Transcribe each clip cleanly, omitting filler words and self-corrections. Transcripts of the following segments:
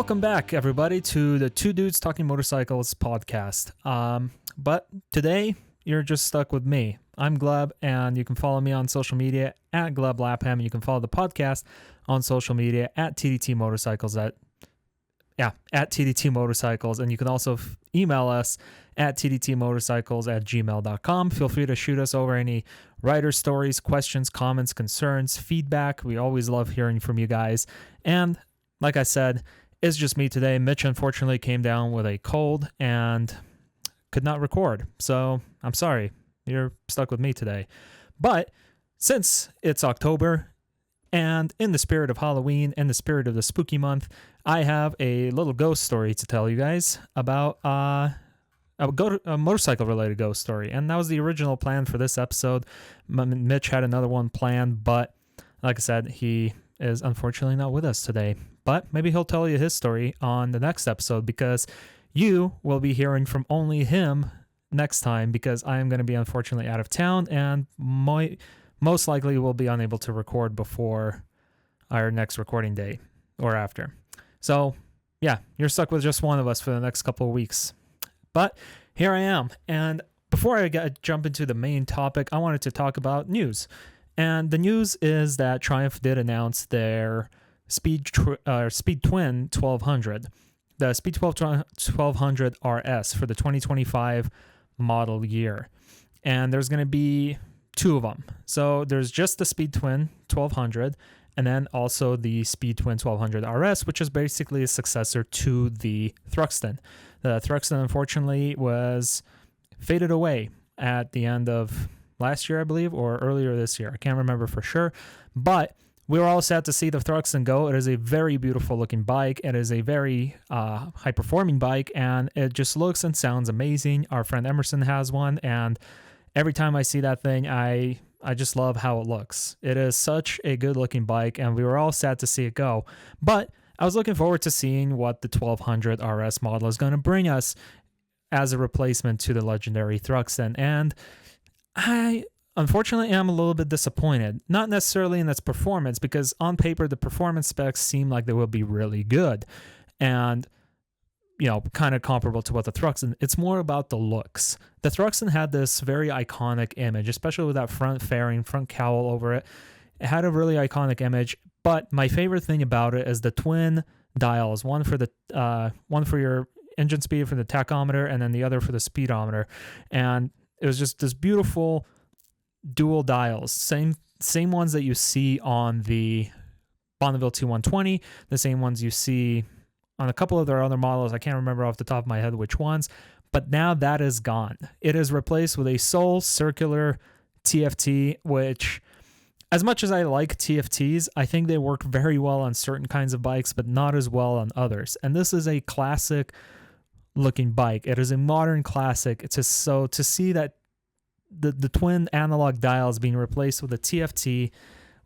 Welcome back, everybody, to the Two Dudes Talking Motorcycles podcast. But today, you're just stuck with me. I'm Gleb, and you can follow me on social media at Gleb Lapham. You can follow the podcast on social media at tdtmotorcycles at tdtmotorcycles. And you can also email us at tdtmotorcycles@gmail.com. Feel free to shoot us over any writer stories, questions, comments, concerns, feedback. We always love hearing from you guys. And like I said, it's just me today. Mitch unfortunately came down with a cold and could not record. So I'm sorry. You're stuck with me today. But since it's October and in the spirit of Halloween and the spirit of the spooky month, I have a little ghost story to tell you guys about a motorcycle related ghost story. And that was the original plan for this episode. Mitch had another one planned, but like I said, he is unfortunately not with us today. But maybe he'll tell you his story on the next episode, because you will be hearing from only him next time, because I am going to be unfortunately out of town and most likely will be unable to record before our next recording day or after. So yeah, you're stuck with just one of us for the next couple of weeks. But here I am. And before I jump into the main topic, I wanted to talk about news. And the news is that Triumph did announce their Speed Twin 1200, the Speed 1200 RS for the 2025 model year. And there's going to be two of them. So there's just the Speed Twin 1200, and then also the Speed Twin 1200 RS, which is basically a successor to the Thruxton. The Thruxton, unfortunately, was faded away at the end of last year, I believe, or earlier this year. I can't remember for sure, but we were all sad to see the Thruxton go. It is a very beautiful looking bike. It is a very high performing bike, and it just looks and sounds amazing. Our friend Emerson has one, and every time I see that thing, I just love how it looks. It is such a good looking bike, and we were all sad to see it go. But I was looking forward to seeing what the 1200 RS model is going to bring us as a replacement to the legendary Thruxton. And I unfortunately am a little bit disappointed. Not necessarily in its performance, because on paper the performance specs seem like they will be really good and, you know, kind of comparable to what the Thruxton. It's more about the looks. The Thruxton had this very iconic image, especially with that front fairing, front cowl over it. It had a really iconic image, but my favorite thing about it is the twin dials, one for your engine speed for the tachometer, and then the other for the speedometer. And it was just this beautiful dual dials, same ones that you see on the Bonneville T120, the same ones you see on a couple of their other models. I can't remember off the top of my head which ones, but now that is gone. It is replaced with a sole circular TFT, which, as much as I like TFTs, I think they work very well on certain kinds of bikes, but not as well on others. And this is a classic looking bike. It is a modern classic. So to see that the twin analog dials being replaced with a TFT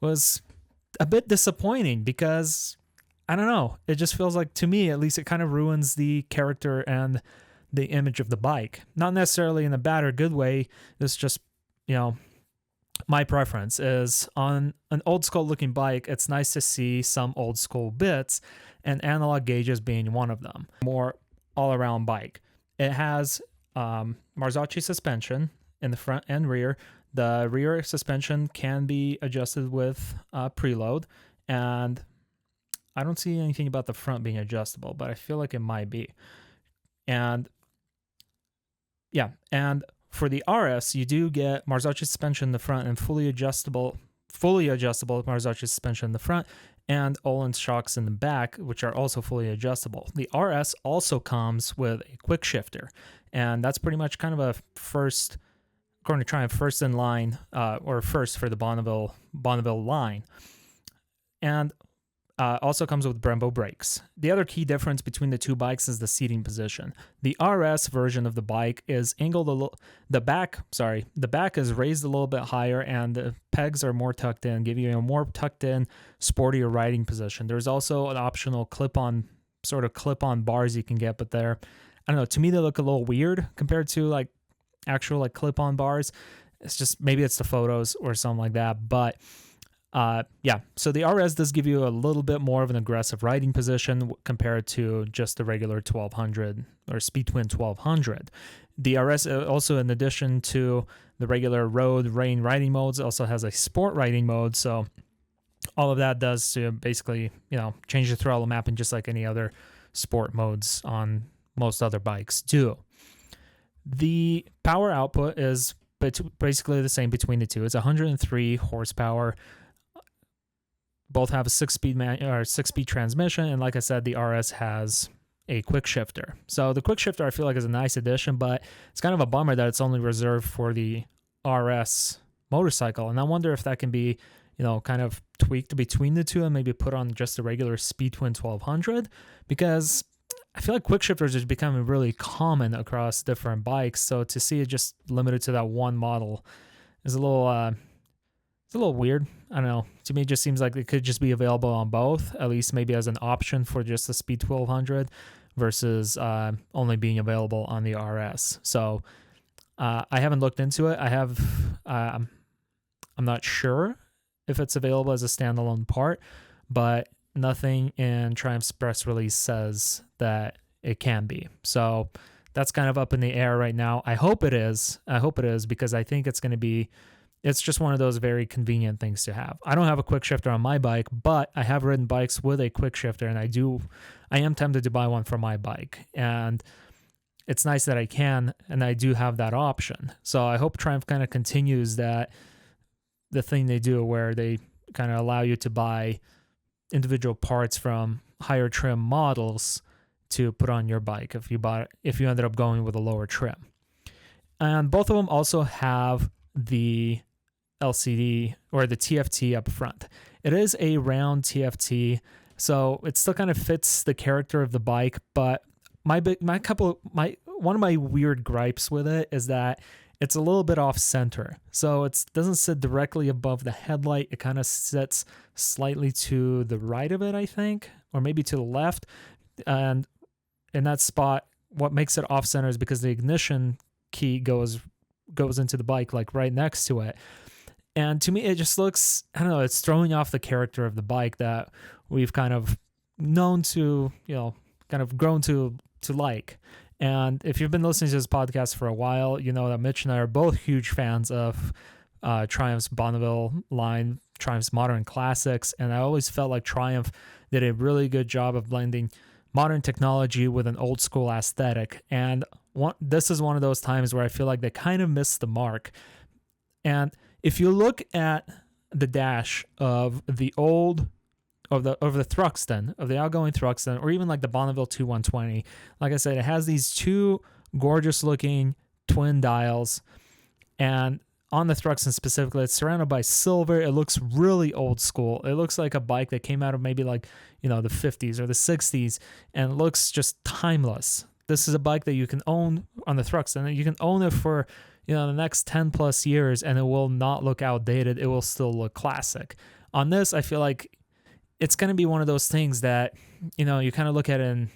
was a bit disappointing, because I don't know, it just feels like, to me at least, it kind of ruins the character and the image of the bike. Not necessarily in a bad or good way. It's just, you know, my preference is on an old school looking bike. It's nice to see some old school bits, and analog gauges being one of them. More all around bike. It has Marzocchi suspension in the front and rear. The rear suspension can be adjusted with preload, and I don't see anything about the front being adjustable, but I feel like it might be. And yeah, and for the RS, you do get Marzocchi suspension in the front and fully adjustable Marzocchi suspension in the front, and Öhlins shocks in the back, which are also fully adjustable. The RS also comes with a quick shifter, and that's pretty much kind of a first, according to Triumph, first in line, or first for the Bonneville line. And also comes with Brembo brakes. The other key difference between the two bikes is the seating position. The RS version of the bike is angled the back is raised a little bit higher, and the pegs are more tucked in, giving you a more tucked in, sportier riding position. There's also an optional clip-on bars you can get, but I don't know, to me they look a little weird compared to like actual like clip-on bars. It's just, maybe it's the photos or something like that, but Yeah, so the RS does give you a little bit more of an aggressive riding position compared to just the regular 1200 or Speed Twin 1200. The RS also, in addition to the regular road, rain riding modes, also has a sport riding mode. So all of that does to basically, change the throttle mapping just like any other sport modes on most other bikes do. The power output is basically the same between the two. It's 103 horsepower. Both have a six-speed transmission, and like I said, the RS has a quick shifter. So the quick shifter I feel like is a nice addition, but it's kind of a bummer that it's only reserved for the RS motorcycle. And I wonder if that can be, kind of tweaked between the two and maybe put on just a regular Speed Twin 1200, because I feel like quick shifters is becoming really common across different bikes. So to see it just limited to that one model is a little weird. I don't know. To me, it just seems like it could just be available on both, at least maybe as an option for just the Speed 1200 versus only being available on the RS. So I haven't looked into it. I'm not sure if it's available as a standalone part, but nothing in Triumph's press release says that it can be. So that's kind of up in the air right now. I hope it is. Because I think it's just one of those very convenient things to have. I don't have a quick shifter on my bike, but I have ridden bikes with a quick shifter, and I am tempted to buy one for my bike. And it's nice that I can, and I do have that option. So I hope Triumph kind of continues the thing they do where they kind of allow you to buy individual parts from higher trim models to put on your bike if you ended up going with a lower trim. And both of them also have the LCD or the TFT up front. It is a round TFT, so it still kind of fits the character of the bike, but one of my weird gripes with it is that it's a little bit off center. So it doesn't sit directly above the headlight. It kind of sits slightly to the right of it, I think, or maybe to the left. And in that spot, what makes it off center is because the ignition key goes into the bike, like right next to it. And to me, it just looks, I don't know, it's throwing off the character of the bike that we've kind of known to, kind of grown to like. And if you've been listening to this podcast for a while, you know that Mitch and I are both huge fans of Triumph's Bonneville line, Triumph's Modern Classics. And I always felt like Triumph did a really good job of blending modern technology with an old school aesthetic. And this is one of those times where I feel like they kind of missed the mark. And if you look at the dash of the Thruxton, of the outgoing Thruxton, or even like the Bonneville 2120, like I said, it has these two gorgeous looking twin dials. And on the Thruxton specifically, it's surrounded by silver. It looks really old school. It looks like a bike that came out of maybe like, the 50s or the 60s, and it looks just timeless. This is a bike that you can own on the Thruxton. You can own it for, the next 10 plus years, and it will not look outdated. It will still look classic. On this, I feel like it's going to be one of those things that, you kind of look at it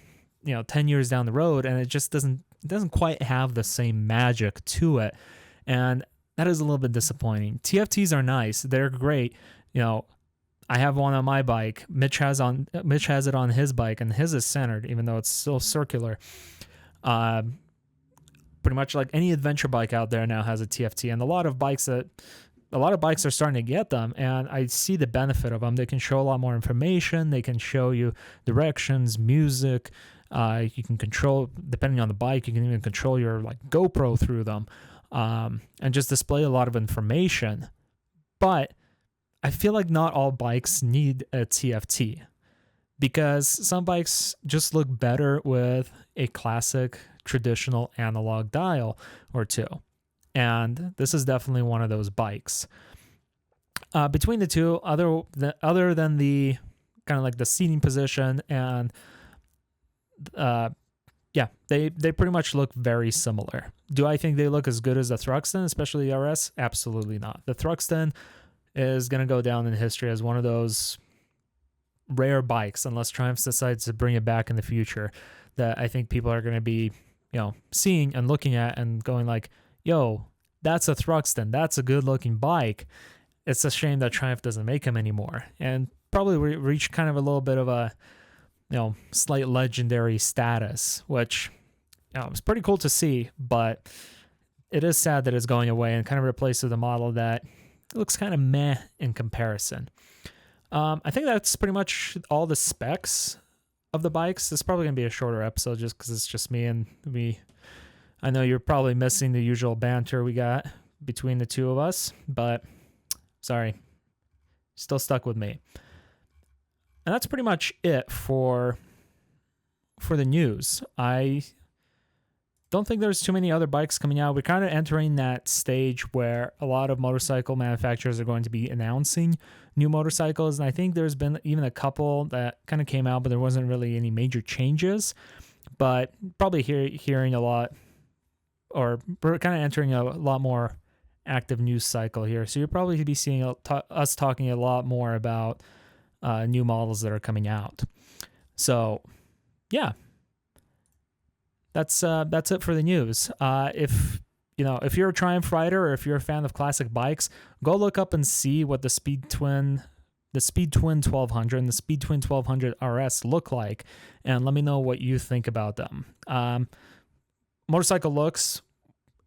in, 10 years down the road, and it just doesn't quite have the same magic to it. And that is a little bit disappointing. TFTs are nice. They're great. I have one on my bike. Mitch has it on his bike, and his is centered, even though it's still circular. Pretty much like any adventure bike out there now has a TFT, and a lot of bikes are starting to get them, and I see the benefit of them. They can show a lot more information. They can show you directions, music. You can control, depending on the bike, you can even control your like GoPro through them, and just display a lot of information. But I feel like not all bikes need a TFT, because some bikes just look better with a classic traditional analog dial or two. And this is definitely one of those bikes. Between the two, other than the kind of like the seating position and they pretty much look very similar. Do I think they look as good as the Thruxton, especially the RS? Absolutely not. The Thruxton is going to go down in history as one of those rare bikes, unless Triumph decides to bring it back in the future, that I think people are going to be, seeing and looking at and going like, yo, that's a Thruxton. That's a good looking bike. it's a shame that Triumph doesn't make them anymore, and probably reached kind of a little bit of a, slight legendary status, which, it's pretty cool to see, but it is sad that it's going away and kind of replaced with a model that looks kind of meh in comparison. I think that's pretty much all the specs of the bikes. This is probably going to be a shorter episode just because it's just me and me. I know you're probably missing the usual banter we got between the two of us, but sorry, still stuck with me. And that's pretty much it for the news. I don't think there's too many other bikes coming out. We're kind of entering that stage where a lot of motorcycle manufacturers are going to be announcing new motorcycles, and I think there's been even a couple that kind of came out, but there wasn't really any major changes. But probably hearing a lot, or we're kind of entering a lot more active news cycle here. So you'll probably be seeing us talking a lot more about new models that are coming out. So yeah, that's it for the news. If you're a Triumph rider or if you're a fan of classic bikes, go look up and see what the Speed Twin 1200 and the Speed Twin 1200 RS look like, and let me know what you think about them. Motorcycle looks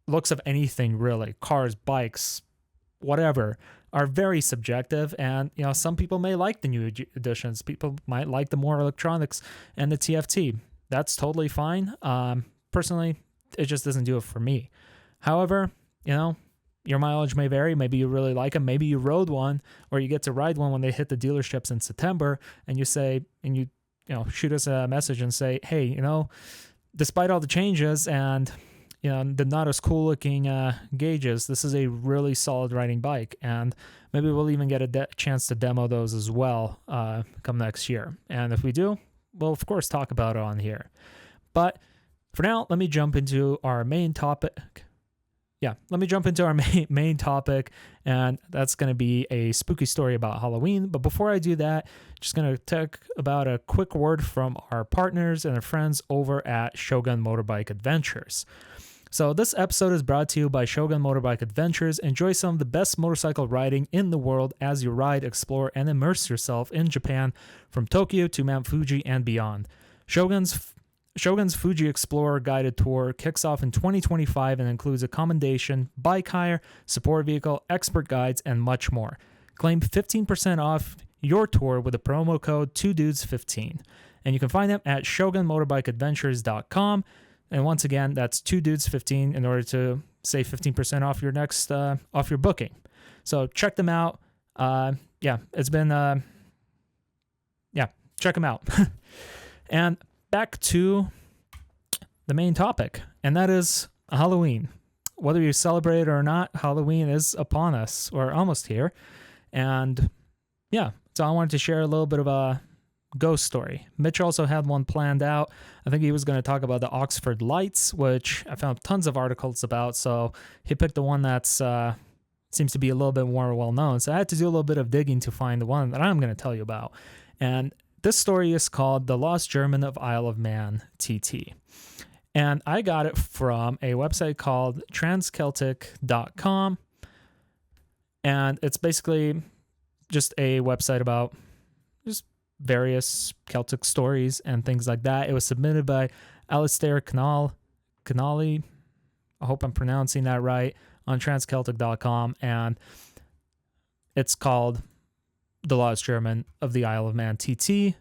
of anything really, cars, bikes, whatever, are very subjective, and some people may like the new editions. People might like the more electronics and the TFT. That's totally fine. Personally, it just doesn't do it for me. However, your mileage may vary. Maybe you really like them. Maybe you rode one, or you get to ride one when they hit the dealerships in September, and you shoot us a message and say, hey, despite all the changes and the not as cool looking gauges, this is a really solid riding bike, and maybe we'll even get a chance to demo those as well come next year. And if we do, we'll of course talk about it on here. But for now, let me jump into our main topic. Main topic, and that's going to be a spooky story about Halloween. But before I do that, just going to talk about a quick word from our partners and our friends over at Shogun Motorbike Adventures. So this episode is brought to you by Shogun Motorbike Adventures. Enjoy some of the best motorcycle riding in the world as you ride, explore, and immerse yourself in Japan from Tokyo to Mount Fuji and beyond. Shogun's Fuji Explorer guided tour kicks off in 2025 and includes accommodation, bike hire, support vehicle, expert guides, and much more. Claim 15% off your tour with the promo code 2dudes15. And you can find them at shogunmotorbikeadventures.com. And once again, that's 2dudes15 in order to save 15% off your next off your booking. So check them out. It's been check them out. And back to the main topic, and that is Halloween. Whether you celebrate it or not, Halloween is upon us, or almost here. And so I wanted to share a little bit of a ghost story. Mitch also had one planned out. I think he was going to talk about the Oxford Lights, which I found tons of articles about, so he picked the one that's seems to be a little bit more well-known. So I had to do a little bit of digging to find the one that I'm going to tell you about. And this story is called The Lost German of Isle of Man, TT. And I got it from a website called transceltic.com. And it's basically just a website about just various Celtic stories and things like that. It was submitted by Alistair Connolly. I hope I'm pronouncing that right, on transceltic.com. And it's called The Lost German of the Isle of Man, TT,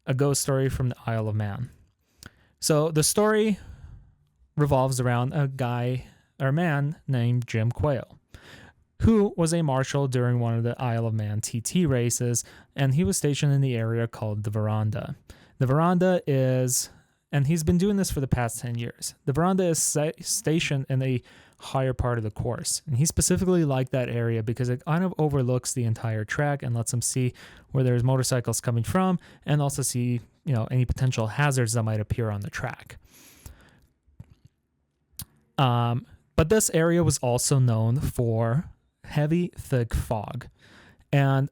a ghost story from the Isle of Man. So the story revolves around a man named Jim Quayle, who was a marshal during one of the Isle of Man TT races, and he was stationed in the area called the Veranda. The Veranda is, and he's been doing this for the past 10 years, the Veranda is stationed in a higher part of the course, and he specifically liked that area because it kind of overlooks the entire track and lets him see where there's motorcycles coming from, and also see any potential hazards that might appear on the track. But this area was also known for heavy, thick fog, and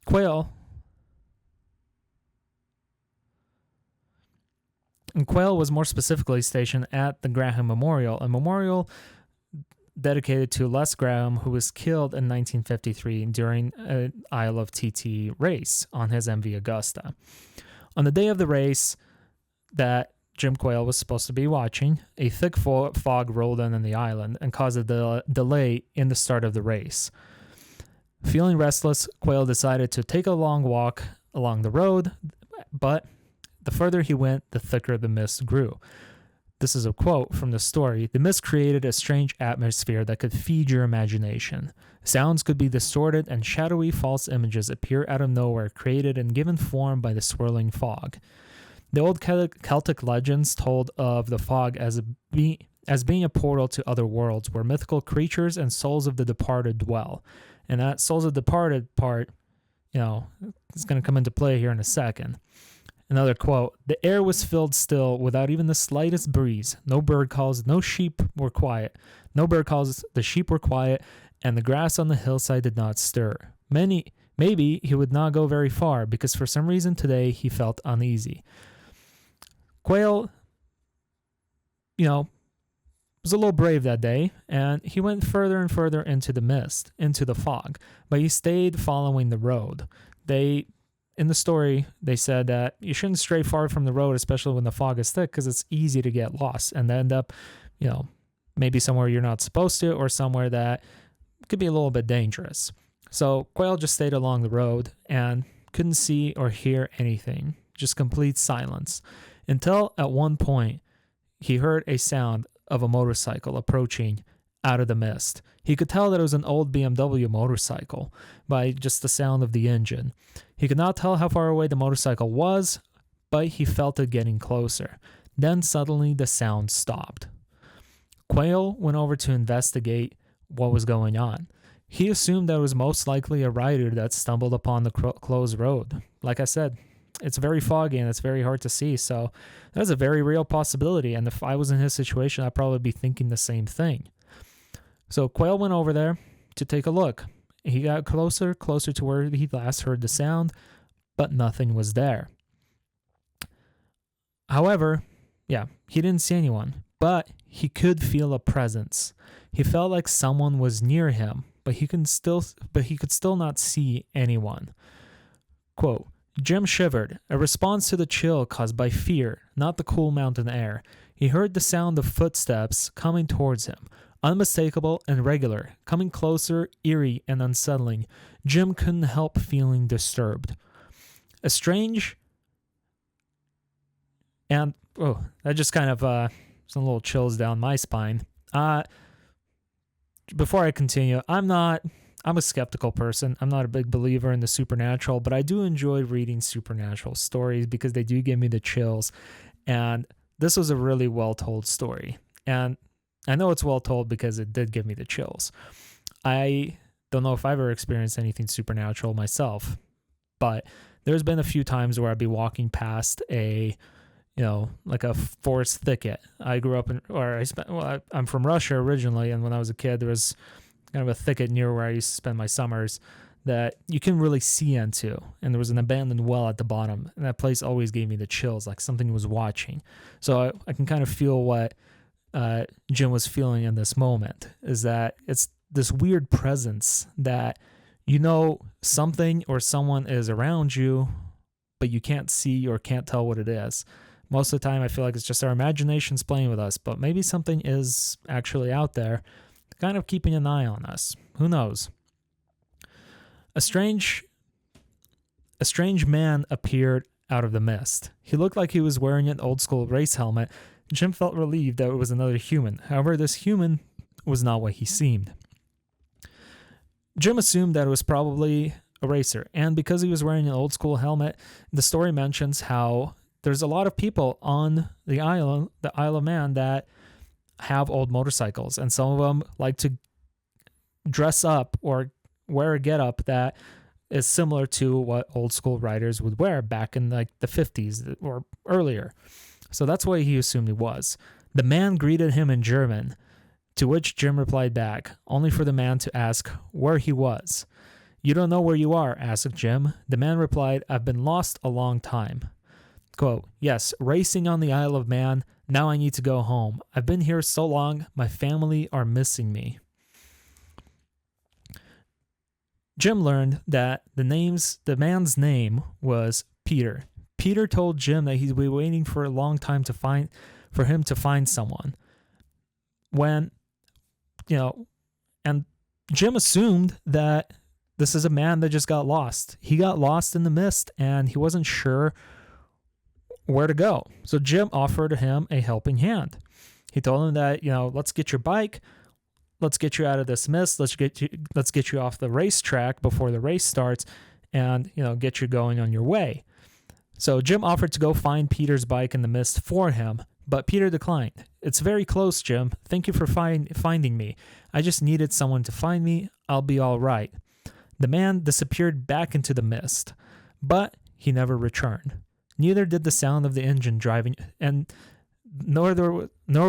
Quayle was more specifically stationed at the Graham Memorial, a memorial dedicated to Les Graham, who was killed in 1953 during an Isle of TT race on his MV Augusta. On the day of the race that Jim Quayle was supposed to be watching, a thick fog rolled in on the island and caused a delay in the start of the race. Feeling restless, Quayle decided to take a long walk along the road, but the further he went, the thicker the mist grew. This is a quote from the story. The mist created a strange atmosphere that could feed your imagination. Sounds could be distorted and shadowy false images appear out of nowhere, created and given form by the swirling fog. The old Celtic legends told of the fog as being a portal to other worlds where mythical creatures and souls of the departed dwell. And that souls of the departed part, is going to come into play here in a second. Another quote, the air was filled still without even the slightest breeze. No bird calls, no sheep were quiet. No bird calls, the sheep were quiet, and the grass on the hillside did not stir. Maybe he would not go very far, because for some reason today he felt uneasy. Quayle, was a little brave that day, and he went further and further into the mist, into the fog, but he stayed following the road. In the story, they said that you shouldn't stray far from the road, especially when the fog is thick, because it's easy to get lost and end up, maybe somewhere you're not supposed to, or somewhere that could be a little bit dangerous. So Quayle just stayed along the road and couldn't see or hear anything, just complete silence, until at one point he heard a sound of a motorcycle approaching out of the mist. He could tell that it was an old BMW motorcycle by just the sound of the engine. He could not tell how far away the motorcycle was, but he felt it getting closer. Then suddenly the sound stopped. Quayle went over to investigate what was going on. He assumed that it was most likely a rider that stumbled upon the closed road. Like I said, it's very foggy and it's very hard to see, so that's a very real possibility, and if I was in his situation, I'd probably be thinking the same thing. So Quayle went over there to take a look. He got closer to where he last heard the sound, but nothing was there. However, he didn't see anyone, but he could feel a presence. He felt like someone was near him, but he could still not see anyone. Quote, Jim shivered, a response to the chill caused by fear, not the cool mountain air. He heard the sound of footsteps coming towards him, unmistakable and regular, coming closer, eerie and unsettling. Jim couldn't help feeling disturbed. A strange... And, that just kind of some little chills down my spine. Before I continue, I'm a skeptical person. I'm not a big believer in the supernatural, but I do enjoy reading supernatural stories because they do give me the chills. And this was a really well-told story. And I know it's well-told because it did give me the chills. I don't know if I've ever experienced anything supernatural myself, but there's been a few times where I'd be walking past like a forest thicket. I grew up I'm from Russia originally, and when I was a kid, there was kind of a thicket near where I used to spend my summers that you couldn't really see into, and there was an abandoned well at the bottom, and that place always gave me the chills, like something was watching. So I can kind of feel what Jim was feeling in this moment, is that it's this weird presence that something or someone is around you, but you can't see or can't tell what it is. Most of the time, I feel like it's just our imaginations playing with us, but maybe something is actually out there kind of keeping an eye on us. Who knows? A strange man appeared out of the mist. He looked like he was wearing an old-school race helmet. Jim felt relieved that it was another human. However, this human was not what he seemed. Jim assumed that it was probably a racer, and because he was wearing an old-school helmet, the story mentions how there's a lot of people on the Isle of Man that have old motorcycles, and some of them like to dress up or wear a getup that is similar to what old school riders would wear back in like the 50s or earlier. So that's what he assumed he was. The man greeted him in German, to which Jim replied back, only for the man to ask where he was. You don't know where you are, asked Jim. The man replied, I've been lost a long time. Quote, yes, racing on the Isle of Man. Now I need to go home. I've been here so long, my family are missing me. Jim learned that the man's name was Peter. Peter told Jim that he'd been waiting for a long time for him to find someone. And Jim assumed that this is a man that just got lost. He got lost in the mist and he wasn't sure where to go. So Jim offered him a helping hand. He told him that, let's get your bike. Let's get you out of this mist. Let's get you off the racetrack before the race starts and, get you going on your way. So Jim offered to go find Peter's bike in the mist for him, but Peter declined. It's very close, Jim. Thank you for finding me. I just needed someone to find me. I'll be all right. The man disappeared back into the mist, but he never returned. Neither did the sound of the engine driving, and nor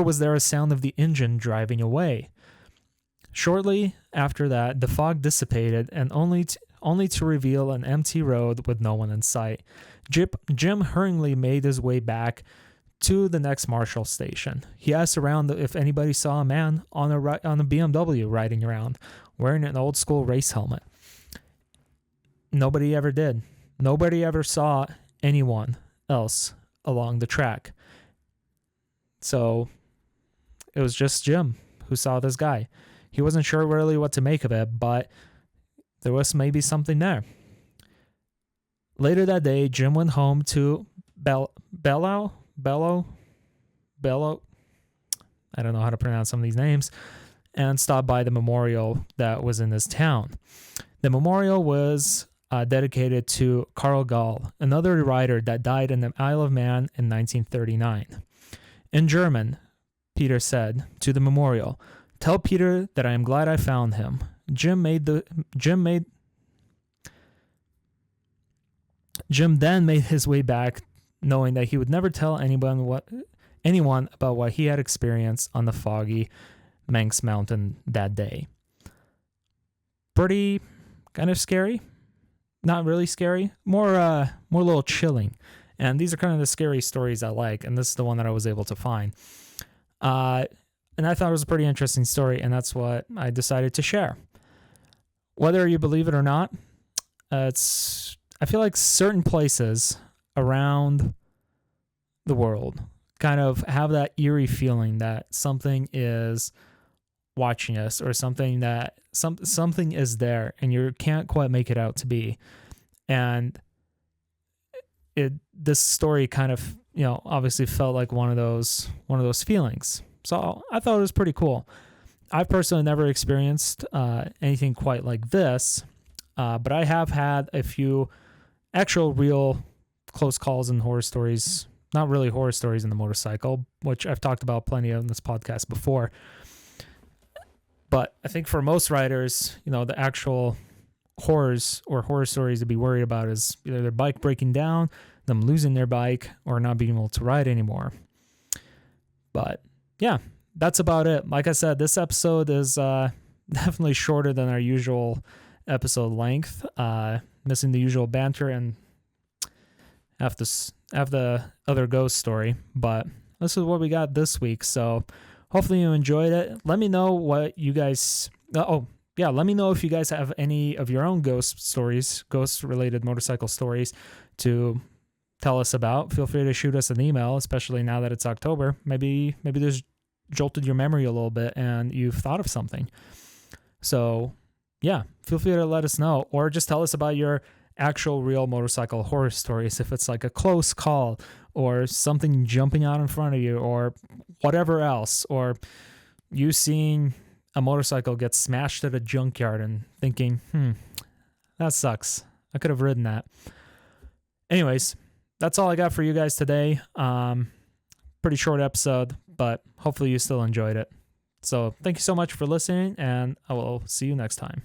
was there a sound of the engine driving away. Shortly after that, the fog dissipated, and only to reveal an empty road with no one in sight. Jim hurriedly made his way back to the next Marshall station. He asked around if anybody saw a man on a BMW riding around, wearing an old school race helmet. Nobody ever did. Nobody ever saw anyone else along the track. So it was just Jim who saw this guy. He wasn't sure really what to make of it, but there was maybe something there. Later that day, Jim went home to Bello. I don't know how to pronounce some of these names, and stopped by the memorial that was in his town. The memorial was dedicated to Karl Gall, another rider that died in the Isle of Man in 1939. In German, Peter said to the memorial, "Tell Peter that I am glad I found him." Jim then made his way back, knowing that he would never tell anyone about what he had experienced on the foggy Manx Mountain that day. Pretty kind of scary. Not really scary. More a little chilling. And these are kind of the scary stories I like, and this is the one that I was able to find. And I thought it was a pretty interesting story, and that's what I decided to share. Whether you believe it or not, I feel like certain places around the world kind of have that eerie feeling that something is watching us, or something is there and you can't quite make it out to be. And this story kind of, obviously felt like one of those feelings. So I thought it was pretty cool. I've personally never experienced anything quite like this, but I have had a few actual real close calls and horror stories. Not really horror stories in the motorcycle, which I've talked about plenty of in this podcast before. But I think for most riders, the actual horrors or horror stories to be worried about is either their bike breaking down, them losing their bike, or not being able to ride anymore. But yeah, that's about it. Like I said, this episode is definitely shorter than our usual episode length, missing the usual banter and have the other ghost story. But this is what we got this week. So hopefully you enjoyed it. Let me know what you guys... let me know if you guys have any of your own ghost-related motorcycle stories to tell us about. Feel free to shoot us an email, especially now that it's October. Maybe this jolted your memory a little bit and you've thought of something. So yeah, feel free to let us know, or just tell us about your actual real motorcycle horror stories. If it's like a close call or something jumping out in front of you or whatever else, or you seeing a motorcycle get smashed at a junkyard and thinking, that sucks. I could have ridden that. Anyways, that's all I got for you guys today. Pretty short episode, but hopefully you still enjoyed it. So thank you so much for listening, and I will see you next time.